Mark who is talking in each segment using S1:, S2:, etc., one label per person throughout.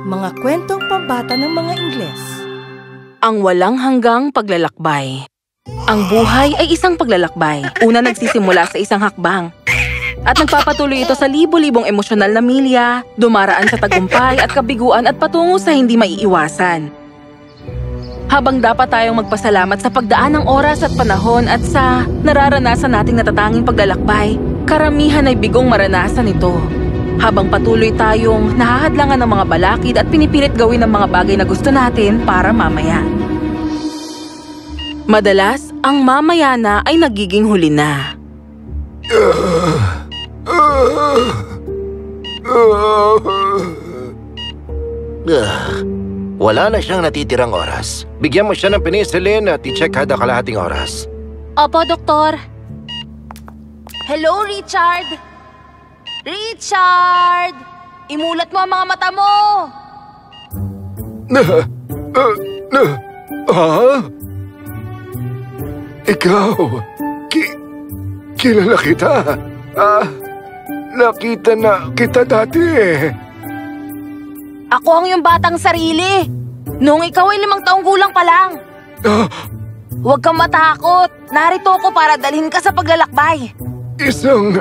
S1: Mga kwentong pambata ng mga Ingles.
S2: Ang walang hanggang paglalakbay. Ang buhay ay isang paglalakbay. Una nagsisimula sa isang hakbang. At nagpapatuloy ito sa libo-libong emosyonal na milya, dumaraan sa tagumpay at kabiguan at patungo sa hindi maiiwasan. Habang dapat tayong magpasalamat sa pagdaan ng oras at panahon at sa nararanasan nating natatanging paglalakbay, karamihan ay bigong maranasan ito. Habang patuloy tayong nahahadlangan ng mga balakid at pinipilit gawin ang mga bagay na gusto natin para mamaya. Madalas, ang mamaya na ay nagiging huli na.
S3: Wala na siyang natitirang oras. Bigyan mo siya ng penicillin at i-check kada kalahating oras.
S2: Opo, Doktor. Hello, Richard! Richard! Imulat mo ang mga mata mo!
S4: Ikaw? Kilala kita? Nakita na kita dati eh.
S2: Ako ang iyong batang sarili. Noong ikaw ay 5 taong gulang pa lang. Huwag kang matakot. Narito ako para dalhin ka sa paglalakbay.
S4: Isang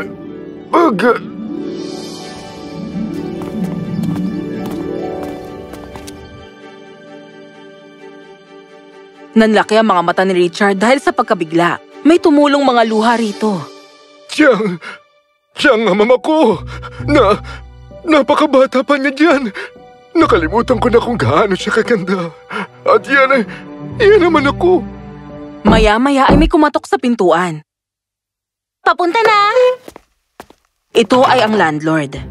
S2: Nanlaki ang mga mata ni Richard dahil sa pagkabigla. May tumulong mga luha rito.
S4: Siyang ang mama ko. Napakabata pa niya dyan. Nakalimutan ko na kung gaano siya kaganda. At yan naman ako.
S2: Maya-maya ay may kumatok sa pintuan. Papunta na! Ito ay ang landlord.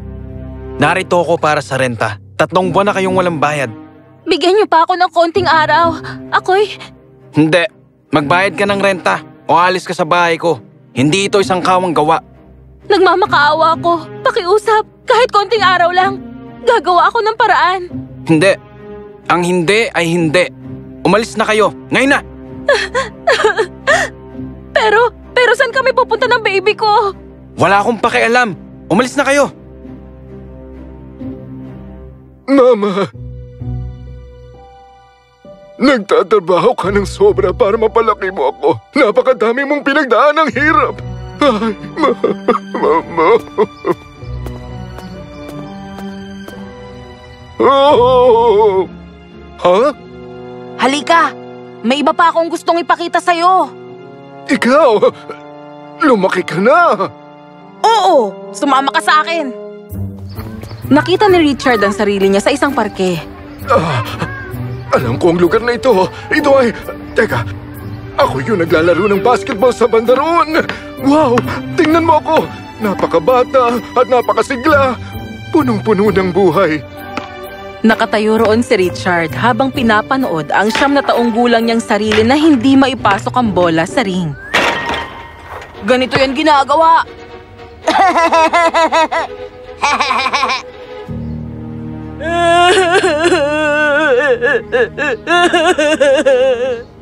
S5: Narito ako para sa renta. 3 buwan na kayong walang bayad.
S2: Bigyan niyo pa ako ng konting araw. Ako'y...
S5: Hindi. Magbayad ka ng renta o alis ka sa bahay ko. Hindi ito isang kawang gawa.
S2: Nagmamakaawa ako. Pakiusap. Kahit konting araw lang. Gagawa ako ng paraan.
S5: Hindi. Ang hindi ay hindi. Umalis na kayo. Ngayon na!
S2: Pero saan kami pupunta ng baby ko?
S5: Wala akong pakialam. Umalis na kayo.
S4: Mama! Nagtatrabaho ka ng sobra para mapalaki mo ako. Napakadami mong pinagdaan ng hirap. Ay, Mama. Oh! Ha?
S2: Halika! May iba pa akong gustong ipakita sa'yo.
S4: Ikaw? Lumaki ka na!
S2: Oo! Sumama ka sa akin! Nakita ni Richard ang sarili niya sa isang parke.
S4: Alam ko ang lugar na ito. Ito ay... Teka, ako yung naglalaro ng basketball sa banda roon. Wow! Tingnan mo ako! Napakabata at napakasigla. Punong-puno ng buhay.
S2: Nakatayo roon si Richard habang pinapanood ang 9 na taong gulang niyang sarili na hindi maipasok ang bola sa ring. Ganito yan ginagawa!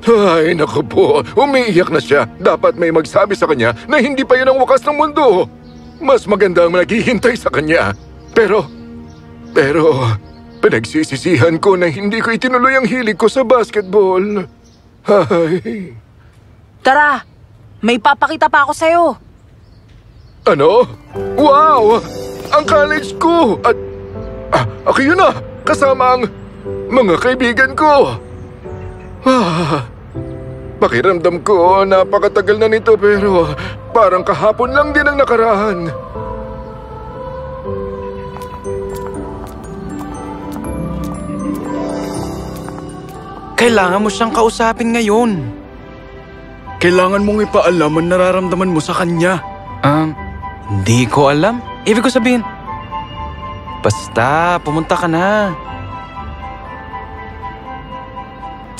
S4: Ay, naku po. Umiiyak na siya. Dapat may magsabi sa kanya na hindi pa yun ang wakas ng mundo. Mas maganda ang naghihintay sa kanya. Pero... Pinagsisisihan ko na hindi ko itinuloy ang hilig ko sa basketball. Ay.
S2: Tara! May papakita pa ako sa'yo.
S4: Ano? Wow! Ang college ko! At... ako yun na! Kasama ang mga kaibigan ko! Pakiramdam ko, napakatagal na nito pero parang kahapon lang din ang nakaraan.
S5: Kailangan mo siyang kausapin ngayon. Kailangan mong ipaalam ang nararamdaman mo sa kanya. Hindi ko alam. Ibig ko sabihin, basta, pumunta ka na.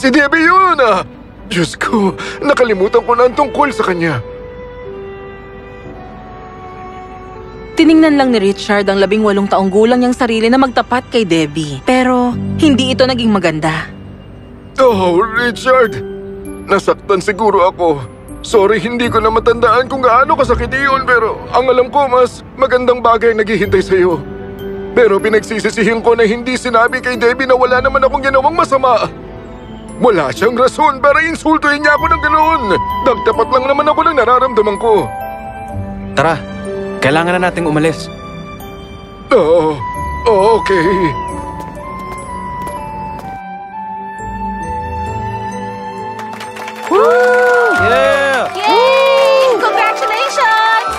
S4: Si Debbie yun! Diyos ko, nakalimutan ko na ang tungkol sa kanya.
S2: Tiningnan lang ni Richard ang 18 taong gulang niyang sarili na magtapat kay Debbie. Pero hindi ito naging maganda.
S4: Oh, Richard! Nasaktan siguro ako. Sorry, hindi ko na matandaan kung gaano kasakit iyon pero ang alam ko mas magandang bagay naghihintay sa'yo. Pero pinagsisisihin ko na hindi sinabi kay Debbie na wala naman akong ginawang masama. Wala siyang rason para insultuhin niya ako ng ganoon. Nagtapat lang naman ako ng nararamdaman ko.
S5: Tara, kailangan na nating umalis.
S4: Oo, okay.
S5: Yeah!
S2: Yay! Congratulations!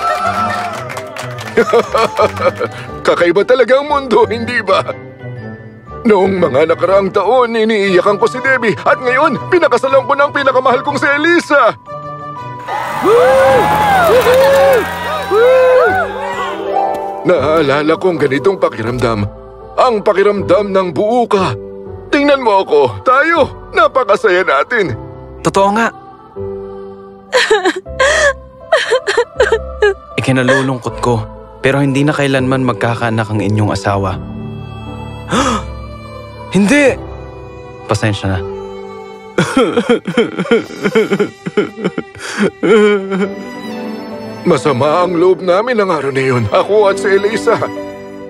S4: Kakaiba talaga ang mundo, hindi ba? Noong mga nakaraang taon, iniiyakan ko si Debbie at ngayon, pinakasalan ko ng pinakamahal kong si Elisa. Naalala kong ganitong pakiramdam. Ang pakiramdam ng buo ka. Tingnan mo ako, tayo, napakasaya natin.
S5: Totoo nga. Ikinalulungkot ko, pero hindi na kailanman magkakaanak ang inyong asawa. Hindi! Pasensya na.
S4: Masama ang loob namin ng araw na yun, ako at si Elisa.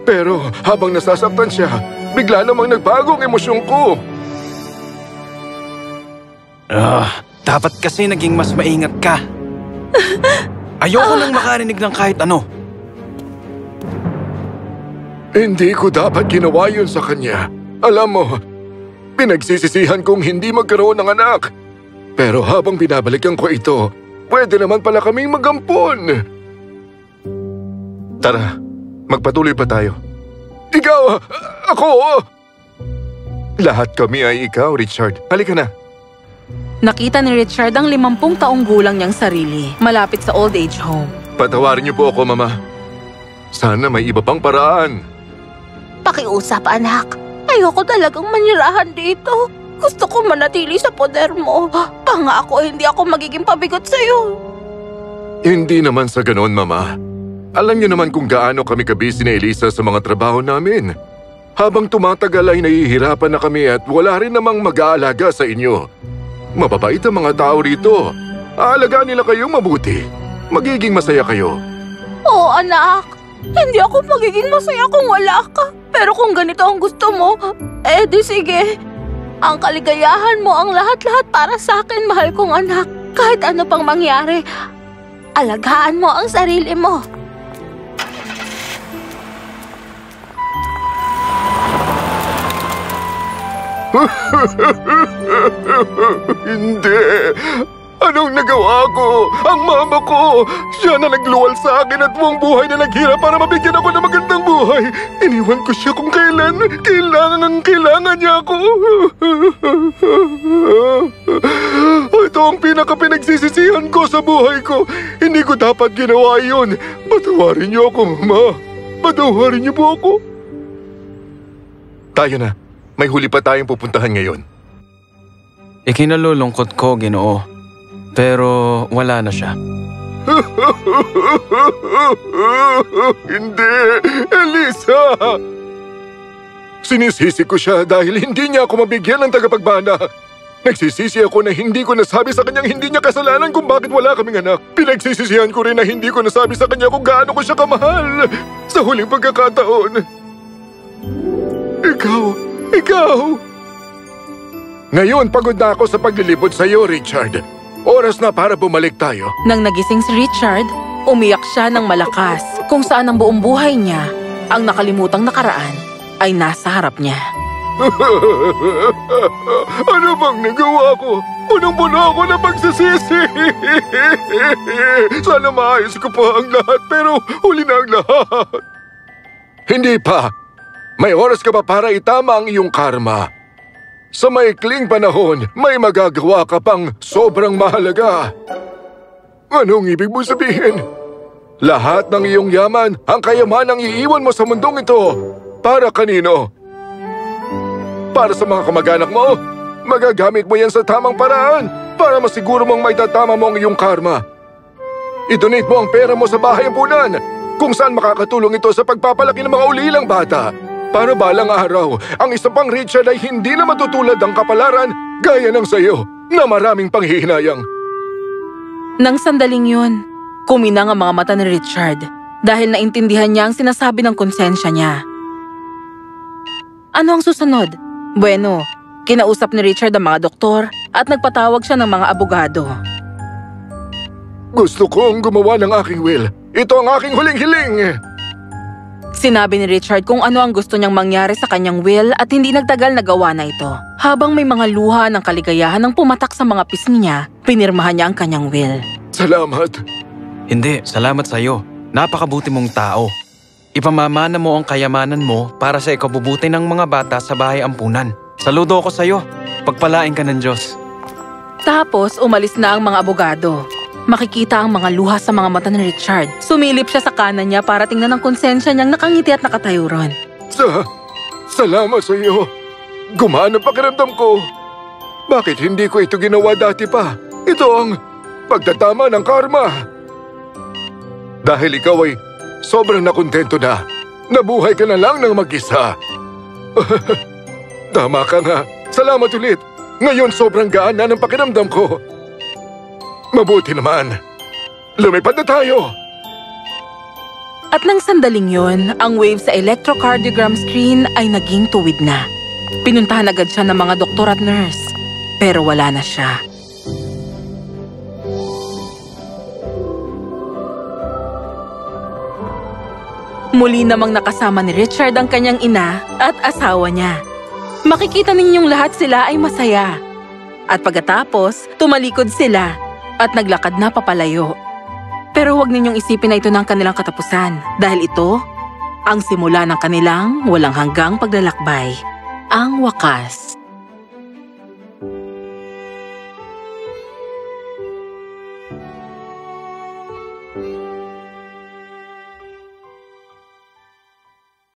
S4: Pero habang nasasaktan siya, bigla namang nagbago ang emosyon ko.
S5: Dapat kasi naging mas maingat ka. Ayoko nang makarinig ng kahit ano.
S4: Hindi ko dapat ginawa yun sa kanya. Alam mo, pinagsisisihan kong hindi magkaroon ng anak. Pero habang binabalikan ko ito, pwede naman pala kaming magampon. Tara, magpatuloy pa tayo. Ikaw! Ako! Lahat kami ay ikaw, Richard. Halika na.
S2: Nakita ni Richard ang 50 taong gulang niyang sarili, malapit sa old age home.
S4: Patawarin niyo po ako, Mama. Sana may iba pang paraan.
S6: Pakiusap, anak. Ayoko talagang manirahan dito. Gusto ko manatili sa poder mo. Pangako, hindi ako magiging pabigot sa'yo.
S4: Hindi naman sa ganon, Mama. Alam niyo naman kung gaano kami kabisi ni Elisa sa mga trabaho namin. Habang tumatagal ay nahihirapan na kami at wala rin namang mag-aalaga sa inyo. Mababait ang mga tao rito. Aalagaan nila kayong mabuti. Magiging masaya kayo.
S6: Oo, anak. Hindi ako magiging masaya kung wala ka. Pero kung ganito ang gusto mo, di sige. Ang kaligayahan mo ang lahat-lahat para sa akin, mahal kong anak. Kahit ano pang mangyari, alagaan mo ang sarili mo.
S4: Hindi. Anong nagawa ko? Ang mama ko! Siya na nagluwal sa akin at buong buhay na naghirap para mabigyan ako ng magandang buhay. Iniwan ko siya kung kailan. Kailangan niya ako. Ito ang pinaka-pinagsisisihan ko sa buhay ko. Hindi ko dapat ginawa yun. Patawarin niyo ako, Mama. Patawarin niyo po ako. Tayo na. May huli pa tayong pupuntahan ngayon.
S5: Ikinalulungkot ko, Ginoo. Pero wala na siya.
S4: Hindi! Elisa! Sinisisi ko siya dahil hindi niya ako mabigyan ng tagapagbana. Nagsisisi ako na hindi ko nasabi sa kanyang hindi niya kasalanan kung bakit wala kaming anak. Pinagsisisihan ko rin na hindi ko nasabi sa kanya kung gaano ko siya kamahal. Sa huling pagkakataon. Ikaw! Ngayon, pagod na ako sa paglilibot sa iyo, Richard. Oras na para bumalik tayo.
S2: Nang nagising si Richard, umiyak siya ng malakas kung saan ang buong buhay niya, ang nakalimutang nakaraan, ay nasa harap niya.
S4: Ano bang nagawa ko? Punong-puno ako ng pagsisisi. Sana maayos ko pa ang lahat pero huli na ang lahat. Hindi pa. May oras ka pa para itama ang iyong karma. Sa maikling panahon, may magagawa ka pang sobrang mahalaga. Anong ibig mo sabihin? Lahat ng iyong yaman, ang kayamanang iiwan mo sa mundong ito. Para kanino? Para sa mga kamag-anak mo? Magagamit mo yan sa tamang paraan para masiguro mong maitatama mo ang iyong karma. I-donate mo ang pera mo sa bahay ampunan kung saan makakatulong ito sa pagpapalaki ng mga ulilang bata. Para balang araw, ang isa pang Richard ay hindi na matutulad ang kapalaran gaya ng sayo na maraming panghihinayang.
S2: Nang sandaling yun, kuminang ang mga mata ni Richard dahil naintindihan niya ang sinasabi ng konsensya niya. Ano ang susunod? Bueno, kinausap ni Richard ang mga doktor at nagpatawag siya ng mga abogado.
S4: Gusto kong gumawa ng aking will. Ito ang aking huling hiling.
S2: Sinabi ni Richard kung ano ang gusto niyang mangyari sa kanyang will at hindi nagtagal nagawa na ito. Habang may mga luha ng kaligayahan ang pumatak sa mga pisngi niya, pinirmahan niya ang kanyang will.
S4: Salamat.
S5: Hindi, salamat sa'yo. Napakabuti mong tao. Ipamamana mo ang kayamanan mo para sa ikabubuti ng mga bata sa bahay ampunan. Saludo ako sa'yo. Pagpalain ka ng Diyos.
S2: Tapos umalis na ang mga abogado. Makikita ang mga luha sa mga mata ni Richard. Sumilip siya sa kanan niya para tingnan ang konsensya niyang nakangiti at nakatayo ron.
S4: Salamat sa iyo. Gumaan ang pakiramdam ko. Bakit hindi ko ito ginawa dati pa? Ito ang pagtatama ng karma. Dahil ikaw ay sobrang nakontento na. Nabuhay ka na lang ng mag-isa. Tama ka nga. Salamat ulit. Ngayon sobrang gaan na ng pakiramdam ko. Mabuti naman. Lumipad na tayo!
S2: At nang sandaling yon, ang wave sa electrocardiogram screen ay naging tuwid na. Pinuntahan agad siya ng mga doktor at nurse, pero wala na siya. Muli namang nakasama ni Richard ang kanyang ina at asawa niya. Makikita ninyong lahat sila ay masaya. At pagkatapos, tumalikod sila at naglakad na papalayo. Pero huwag ninyong isipin na ito ng kanilang katapusan dahil ito ang simula ng kanilang walang hanggang paglalakbay. Ang wakas.